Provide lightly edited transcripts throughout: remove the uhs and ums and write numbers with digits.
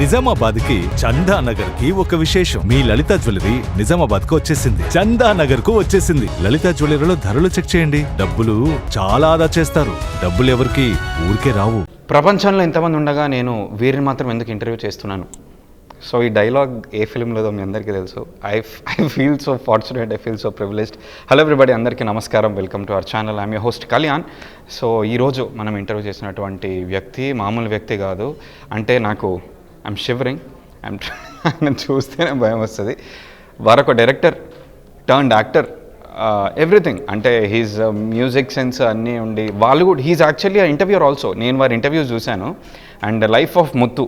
నిజామాబాద్ కి చందా నగర్ కి ఒక విశేషం. మీ లలిత జ్యువెలరీ నిజామాబాద్ కు వచ్చేసింది, చందా నగర్ కు వచ్చేసింది. లలిత జ్యువెలరీలో ధరలు చెక్ చేయండి, డబ్బులు చాలా ఆదా చేస్తారు. డబ్బులు ఎవరికి ఊరికే రావు. ప్రపంచంలో ఎంతమంది ఉండగా నేను వీరిని మాత్రం ఎందుకు ఇంటర్వ్యూ చేస్తున్నాను? సో ఈ డైలాగ్ ఏ ఫిల్మ్ లేదో మీ అందరికీ తెలుసు. I feel so fortunate, I feel so privileged. Hello everybody, అందరికీ నమస్కారం, welcome to our channel. I'm your host Kalyan. So ఈరోజు మనం ఇంటర్వ్యూ చేసినటువంటి వ్యక్తి మామూలు వ్యక్తి కాదు. అంటే నాకు ఐఎమ్ షివరింగ్, ఆయన చూస్తేనే భయం వస్తుంది. వారొక డైరెక్టర్ టర్న్డ్ యాక్టర్, ఎవ్రీథింగ్. అంటే హీజ్ మ్యూజిక్ సెన్స్ అన్నీ ఉండి వాళ్ళు కూడా హీజ్ యాక్చువల్లీ ఇంటర్వ్యూర్ ఆల్సో. నేను వారి ఇంటర్వ్యూస్ చూశాను. అండ్ లైఫ్ ఆఫ్ ముత్తు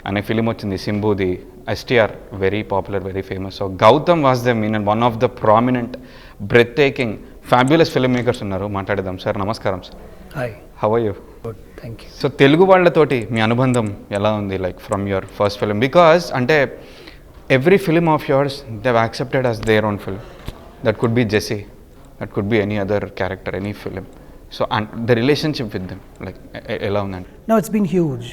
అనే ఫిలిం వచ్చింది, సింబూది, STR, very popular, very famous. So Gautham was the mean and one of the prominent, breath taking, fabulous film makers ఉన్నారు. మాట్లాడదాం సార్. నమస్కారం sir. Hi, how are you? Good, thank you. So Telugu వాళ్ళతోటి మీ అనుబంధం ఎలా ఉంది, like from your first film? Because అంటే every film of yours they have accepted as their own film. That could be Jessie, that could be any other character, any film. So and the relationship with them like ఎలా ఉందండి? No, it's been huge.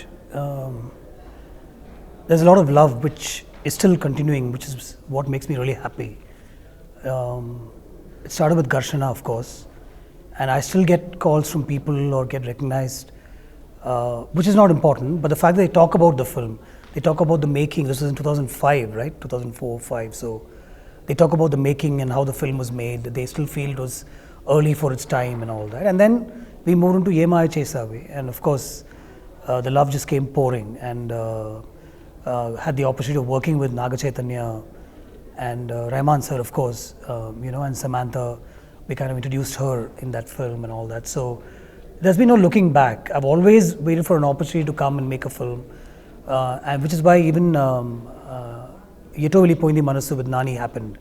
There's a lot of love which is still continuing, which is what makes me really happy. It started with Garshana, of course, and I still get calls from people or get recognized, which is not important, but the fact that they talk about the film, they talk about the making. This was in 2005, right? 2004-5. So they talk about the making and how the film was made. They still feel it was early for its time and all that. And then we moved into Chesave, and of course the love just came pouring. And had the opportunity of working with Naga Chaitanya and Rahman sir, of course, and Samantha. We kind of introduced her in that film and all that. So there's been no looking back. I've always waited for an opportunity to come and make a film, and which is why even Yetovili Poindi Manasu with Nani happened.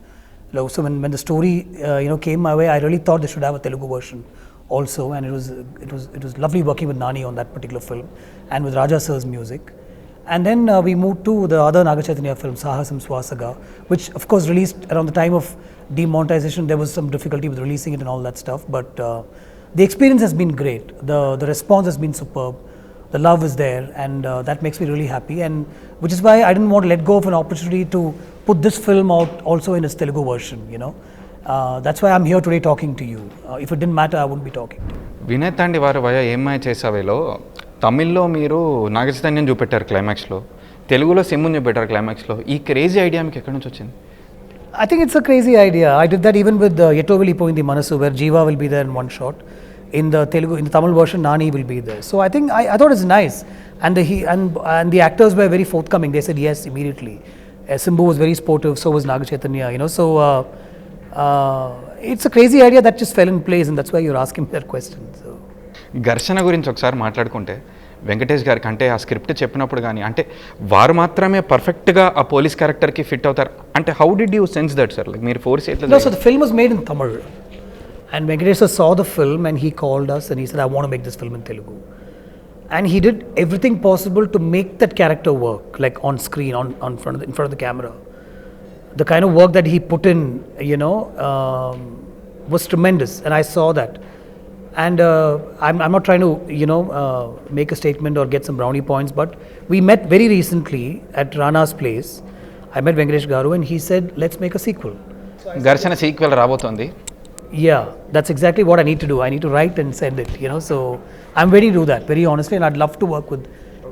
So when the story came my way, I really thought they should have a Telugu version also, and it was lovely working with Nani on that particular film and with Raja sir's music. And then we moved to the other Naga Chaitanya film, Sahasam Swasaga, which of course released around the time of demonetization. There was some difficulty with releasing it and all that stuff, but the experience has been great. The response has been superb. The love is there, and that makes me really happy, and which is why I didn't want to let go of an opportunity to put this film out also in its Telugu version, That's why I'm here today talking to you. If it didn't matter, I wouldn't be talking to you. Vinay తాండి వారు వయ ఏమై చేసావేలో తమిళ్లో మీరు నాగచైతన్యం చూపెట్టారు క్లైమాక్స్లో, తెలుగులో సింబుని చూపెట్టారు క్లైమాక్స్లో. ఈ క్రేజీ ఐడియా మీకు ఎక్కడి నుంచి వచ్చింది? I think it's a crazy idea. I did that even with Yetovili Poindi Manasu, where Jeeva will be there in one shot. In the Tamil version, Nani will be there. So I think I thought it's nice, and the actors were very forthcoming. They said yes immediately. Simbu was very sportive, so was Naga Chaitanya. So it's a crazy idea that just fell in place, and that's why you're asking me that question. So. ఘర్షణ గురించి ఒకసారి మాట్లాడుకుంటే, వెంకటేష్ గారికి అంటే ఆ script చెప్పినప్పుడు కానీ అంటే వారు మాత్రమే పర్ఫెక్ట్గా ఆ పోలీస్ క్యారెక్టర్కి ఫిట్ అవుతారు అంటే how did you sense that sir? Like మీరు ఫోర్స్ ఎట్లా? No, so the film was made in Tamil, and Venkatesh sir saw the film and he called us and he said, I want to make this film in Telugu, and he did everything possible to make that character work, like on screen, in front of the camera. The kind of work that he put in, was tremendous, and I saw that. And I'm not trying to make a statement or get some brownie points, but we met very recently at Rana's place. I met Venkatesh Garu and he said, let's make a sequel. ఘర్షణ sequel రాబోతోంది. Yeah, that's exactly what I need to do. I need to write and send it, so I'm ready to do that, very honestly, and I'd love to work with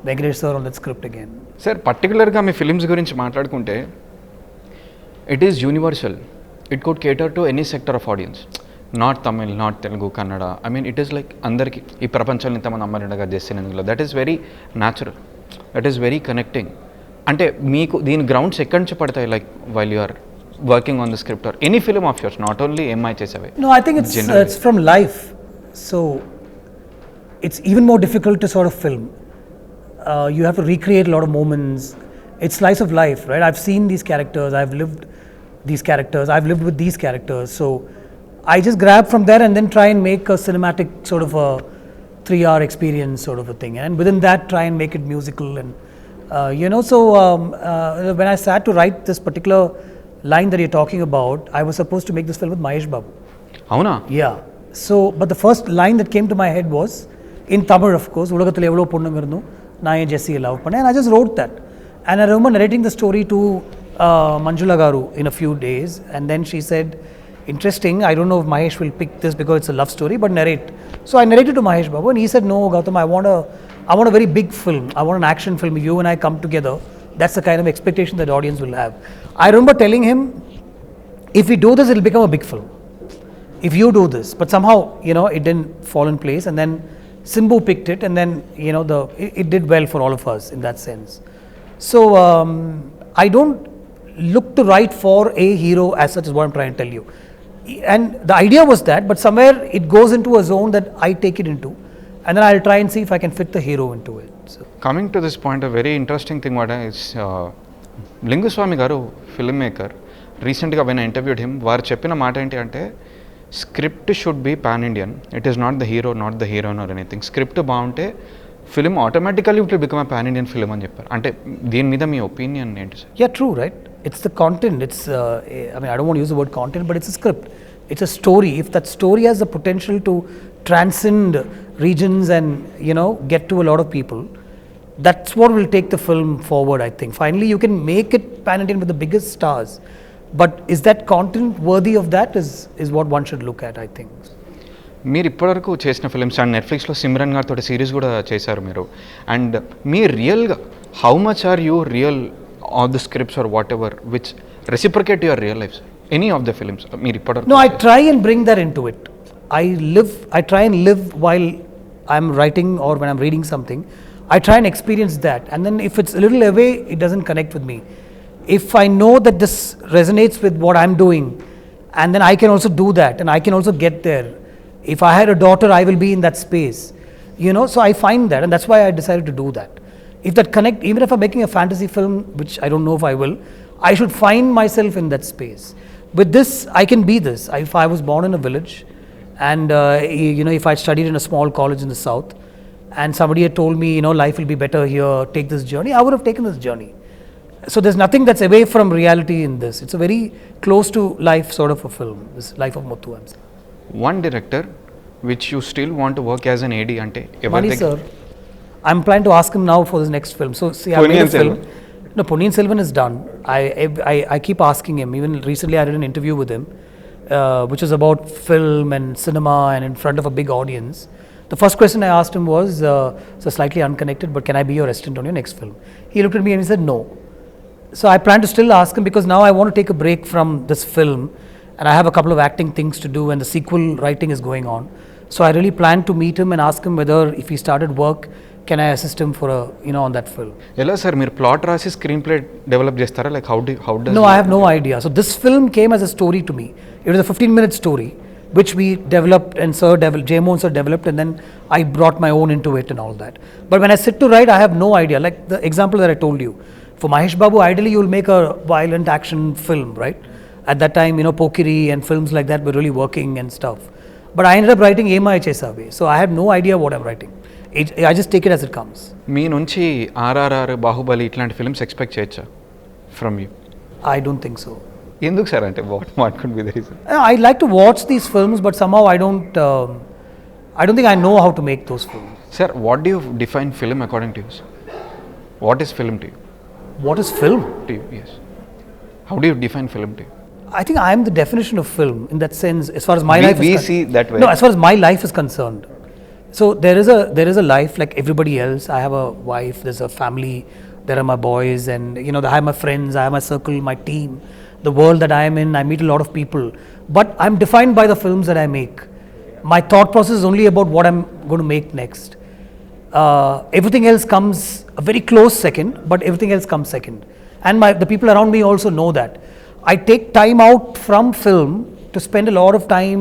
Venkatesh sir on that script again. Sir, పర్టికులర్గా మీ films గురించి మాట్లాడుకుంటే it is universal. It could cater to any sector of audience, not Tamil, not Telugu, Kannada. I mean it is like అందరికీ ఈ ప్రపంచంలో ఇంతమంది అమ్మాయిగా చేసినందులో that is very natural, that is very connecting. అంటే మీకు దీని గ్రౌండ్స్ ఎక్కడి నుంచి పడతాయి, like while you are working on the script or any film of yours, not only ఏమై చేసావే? No, I think it's from life, so it's even more difficult to sort of film. You have to recreate a lot of moments. It's slice of life, right? I've seen these characters, I've lived these characters, I've lived with these characters, so I just grab from there and then try and make a cinematic sort of a 3-hour experience sort of a thing, and within that try and make it musical. And so when I sat to write this particular line that you're talking about, I was supposed to make this film with Mahesh Babu. Avuna? Yeah. So but the first line that came to my head was in Tamil, of course, Ulagathil evlo ponnungarnu na en Jesse love panna, and I just wrote that. And I remember narrating the story to Manjula Garu in a few days, and then she said, interesting, I don't know if Mahesh will pick this because it's a love story, but narrate. So I narrated to Mahesh Babu and he said, no Gautham, I want a very big film. I want an action film. You and I come together. That's the kind of expectation that the audience will have. I remember telling him, if we do this, it'll become a big film. If you do this. But somehow, it didn't fall in place, and then Simbu picked it, and then, it did well for all of us in that sense. So I don't look to write for a hero as such, is what I'm trying to tell you. And the idea was that, but somewhere it goes into a zone that I take it into, and then I'll try and see if I can fit the hero into it. So. Coming to this point, a very interesting thing is Linguswami Garu, filmmaker, recently when I interviewed him, వారు చెప్పిన మాట ఏంటి అంటే script should be pan-Indian. It is not the hero, not the heroine or anything. Script బాగుంటే film automatically it will become a pan-Indian film అని చెప్పారు. అంటే దీని మీద మీ ఒపీనియన్ ఏంటి sir? Yeah, true, right? It's the content. It's, I don't want to use the word content, but it's a script. It's a story. If that story has the potential to transcend regions and, get to a lot of people, that's what will take the film forward, I think. Finally, you can make it pan-Indian with the biggest stars. But is that content worthy of that is what one should look at, I think. మీరు ఇప్పటివరకు చేసిన films and నెట్ఫ్లిక్స్లో సిమ్రన్ గారితో series కూడా చేశారు మీరు. And మీ రియల్గా how much are you real of the scripts are whatever which reciprocate your real life, any of the films మీరు ఇప్పటివరకు? No, I try and bring that into it. I try and live while I'm writing or when I'm reading something. I try and experience that, and then if it's a little away, it doesn't connect with me. If I know that this resonates with what I'm doing, and then I can also do that, and I can also get there. If I had a daughter, I will be in that space, so I find that, and that's why I decided to do that. If that connect, even if I'm making a fantasy film, which I don't know if I will, I should find myself in that space. With this, I can be this. If I was born in a village, and if I studied in a small college in the south, and somebody had told me, life will be better here, take this journey, I would have taken this journey. So there's nothing that's away from reality in this. It's a very close to life sort of a film, this Life of Muthu. One director which you still want to work as an AD ante Mani sir, I'm planning to ask him now for this next film. So see, I made a film. No, Ponniyin Selvan is done. I keep asking him. Even recently I did an interview with him, which was about film and cinema and in front of a big audience. The first question I asked him was, so slightly unconnected, but can I be your assistant on your next film? He looked at me and he said no. So I plan to still ask him because now I want to take a break from this film, and I have a couple of acting things to do, and the sequel writing is going on. So I really plan to meet him and ask him whether if he started work, can I assist him for on that film. ఎలా sir మీరు plot రాసి screen play develop చేస్తారా? Like how does? No, I have no idea. So this film came as a story to me. It was a 15-minute story which we developed, and Jay Mohan sir developed, and then I brought my own into it and all that. But when I sit to write, I have no idea. Like the example that I told you. For Mahesh Babu, ideally you will make a violent action film, right? At that time, Pokiri and films like that were really working and stuff. But I ended up writing Chesave, so I have no idea what I'm writing. I just take it as it comes. మీ నుంచి ఆర్ఆర్ఆర్, బాహుబలి ఇట్లాంటి films expect చేయొచ్చా from you? I don't think so. ఎందుకు sir? అంటే what could be the reason? I like to watch these films, but somehow I don't think I know how to make those films. Sir, what do you define film according to you? What is film to you? What is film? To you, yes. How do you define film to you? I think I am the definition of film in that sense, as far as my life is we see that way. No, as far as my life is concerned. So there is a life like everybody else. I have a wife, there's a family, there are my boys, and I have my friends, I have my circle, my team, the world that I am in. I meet a lot of people, but I'm defined by the films that I make. My thought process is only about what I'm going to make next. Everything else comes a very close second, but everything else comes second. And the people around me also know that. I take time out from film to spend a lot of time.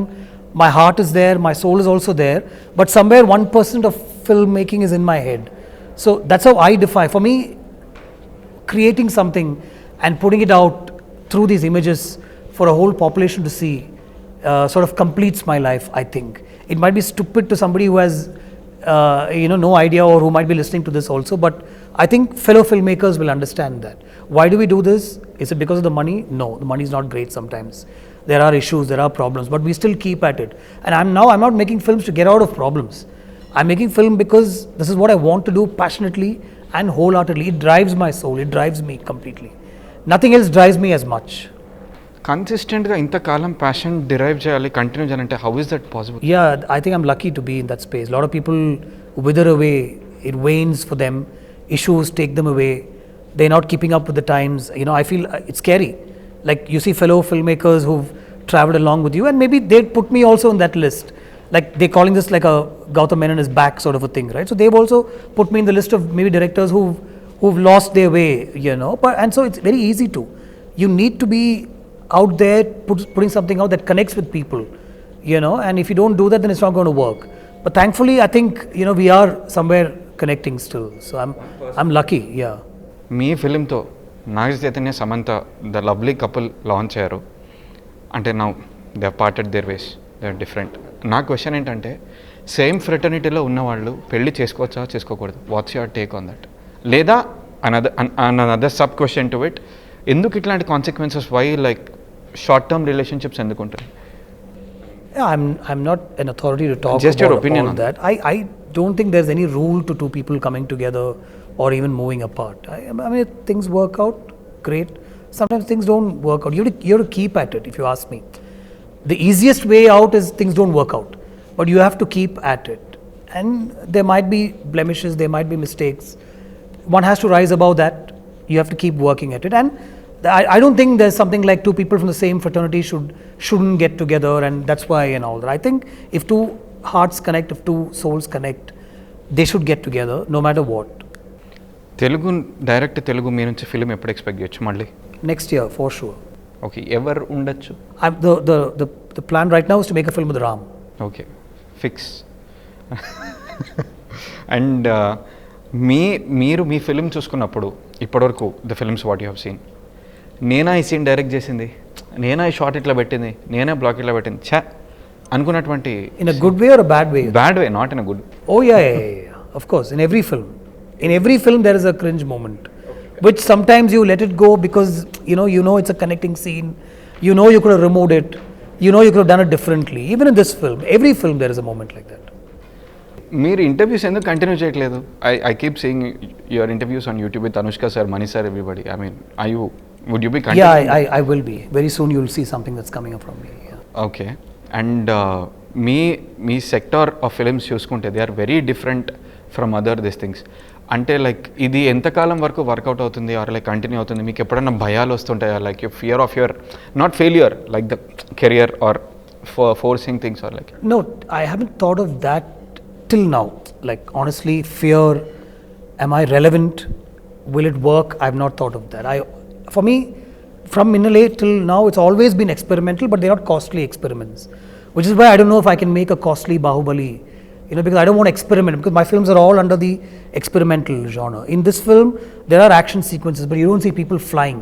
My heart is there, my soul is also there, but somewhere 1% of filmmaking is in my head. So that's how I define. For me, creating something and putting it out through these images for a whole population to see sort of completes my life, I think. It might be stupid to somebody who has no idea, or who might be listening to this also, but I think fellow filmmakers will understand that. Why do we do this? Is it because of the money? No, the money is not great sometimes. There are issues, there are problems, but we still keep at it. And I'm not making films to get out of problems. I'm making film because this is what I want to do passionately, and wholeheartedly. It drives my soul, it drives me completely. Nothing else drives me as much. కన్సిస్టెంట్గా ఇంతకాలం passion derive చేయాలి, continue చేయాలంటే how is that possible? Yeah, I think I'm lucky to be in that space. A lot of people wither away, it wanes for them, issues take them away, they're not keeping up with the times. You know, I feel it's scary. Like you see fellow filmmakers who've traveled along with you, and maybe they'd put me also on that list. Like they're calling this like a Gautham Menon is back sort of a thing, right? So they've also put me in the list of maybe directors who've lost their way, you know. But and so it's very easy to. You need to be out there putting something out that connects with people, you know. And if you don't do that, then it's not going to work. But thankfully, I think you know we are somewhere connecting still. So I'm lucky, yeah. మీ ఫిలింతో Naga Chaitanya Samantha the lovely couple launch అయ్యారు. అంటే now they have parted their ways, they are different. నా question ఏంటంటే same ఫ్రెటర్నిటీలో ఉన్నవాళ్ళు పెళ్లి చేసుకోవచ్చా చేసుకోకూడదు? What's your take on that? లేదా another sub question to it, ఎందుకు ఇట్లాంటి consequences, why like short term relationships ఎందుకు ఉంటాయి? Yeah, I'm not an authority to talk Just your about opinion all on that. I don't think there's any rule to two people coming together or even moving apart. I mean, if things work out, great. Sometimes things don't work out. You have to keep at it, if you ask me. The easiest way out is things don't work out, but you have to keep at it. And there might be blemishes, there might be mistakes. One has to rise above that. You have to keep working at it. And I don't think there's something like two people from the same fraternity shouldn't get together, and that's why and all that. I think if two hearts connect, if two souls connect, they should get together no matter what. Telugu direct Telugu మీ నుంచి film ఎప్పుడు expect చేయొచ్చు మళ్ళీ? Next year, for sure. Okay, ఎవరు ఉండొచ్చు? The plan right now is to make a film with Ram. Okay, fix. And మీరు మీ film చూసుకున్నప్పుడు ఇప్పటివరకు the films what you have seen, నేనా ఈ సీన్ డైరెక్ట్ చేసింది, నేనా ఈ షార్ట్ ఇట్లా పెట్టింది, నేనే బ్లాక్ ఇట్లా పెట్టింది ఛా అనుకున్నటువంటి? In a good way or a bad way? Bad way, not in a good. Oh yeah. Of course, in every film there is a cringe moment, which sometimes you let it go because you know it's a connecting scene. You know you could have removed it. You know you could have done it differently. Even in this film, every film there is a moment like that. మీరు interviews ఎందుకు continue చేయట్లేదు? I keep seeing your interviews on YouTube with Anushka sir, money sir, everybody. I mean, would you be continuing? Yeah, I will be. Very soon you'll see something that's coming up from me. Yeah. Okay. And మీ sector of films చూసుకుంటే they are very different from other this things. అంటే like ఇది ఎంతకాలం వరకు work out అవుతుంది are like continue అవుతుంది? మీకు ఎప్పుడైనా భయాలు వస్తుంటాయా? Like you fear of your not failure like the career or forcing things or like? No, I haven't thought of that till now. Like honestly, fear, am I relevant? Will it work? I've not thought of that. For me, from Minnale till now, it's always been experimental, but they're not costly experiments. Which is why I don't know if I can make a costly Bahubali, because I don't want to experiment, because my films are all under the experimental genre. In this film, there are action sequences, but you don't see people flying.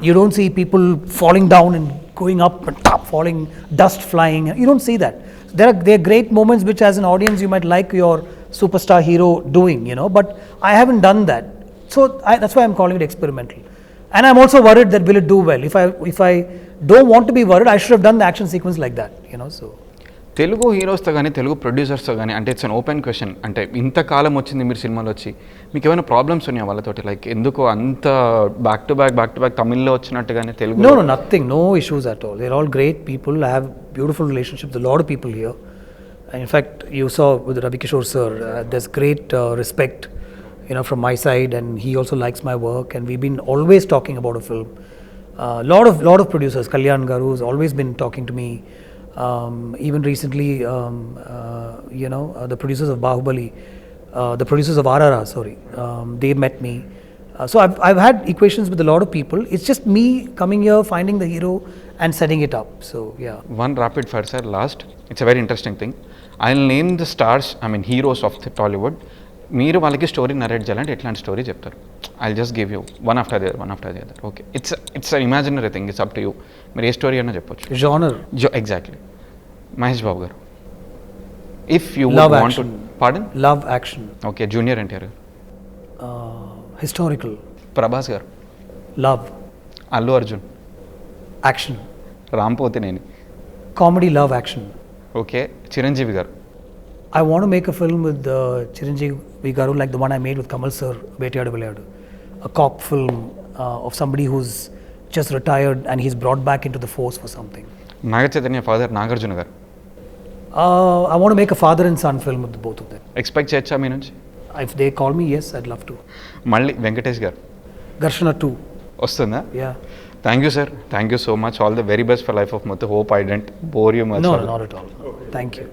You don't see people falling down and going up and top, falling, dust flying. You don't see that. There are great moments which as an audience you might like your superstar hero doing, but I haven't done that. So that's why I'm calling it experimental. And I'm also worried that will it do well? If I don't want to be worried, I should have done the action sequence like that, so. Telugu హీరోస్తో కానీ తెలుగు ప్రొడ్యూసర్స్తో కానీ, అంటే it's an open question, అంటే ఇంతకాలం వచ్చింది మీరు సినిమాలో వచ్చి, మీకు ఏమైనా ప్రాబ్లమ్స్ ఉన్నాయా వాళ్ళతోటి? లైక్ ఎందుకు అంత బ్యాక్ టు బ్యాక్ తమిళ్లో వచ్చినట్టుగానే Telugu? No, nothing, no issues at all. They're all great people. I have beautiful relationships with a lot of people here. In fact, you saw with Ravi Kishore sir, there's great respect, from my side, and he also likes my work, and we've been always talking about a film. Lot of producers, Kalyan Garu has always been talking to me. Even recently, the producers of Bahubali, the producers of RRR, they met me. So I've had equations with a lot of people. It's just me coming here, finding the hero and setting it up. So yeah. One rapid fire, sir. Last, it's a very interesting thing. I'll name the stars, heroes of the Tollywood. మీరు వాళ్ళకి story narrate చేయాలంటే ఎట్లాంటి story చెప్తారు? I'll just give you one after the other. Okay, it's imaginary thing, it's up to you. మీరు ఏ story అయినా చెప్పొచ్చు. Genre. Exactly. Mahesh Babu గారు, if you Love want to. action. Pardon? Love action. Okay. Junior NTR? Historical. Prabhas గారు? Love. Allu Arjun? Action. Ram Pothineni? Comedy, love, action. Okay. Chiranjeevi గారు? I want to make a film with Chiranjeevi Garu, like the one I made with Kamal Sir, Vetiyadu Vilayadu. A cop film of somebody who's just retired and he's brought back into the force for something. Naga Chaitanya father Nagarjuna గారు. I want to make a father and son film with the both of them. Expect చేయొచ్చా మీ నుంచి? If they call me, yes, I'd love to. మళ్ళీ వెంకటేష్ గారు Garshana 2. వస్తుందా? Yeah. Thank you sir, thank you so much. All the very best for life of మొత్తం. Hope I didn't bore you much. No, not at all. Thank you.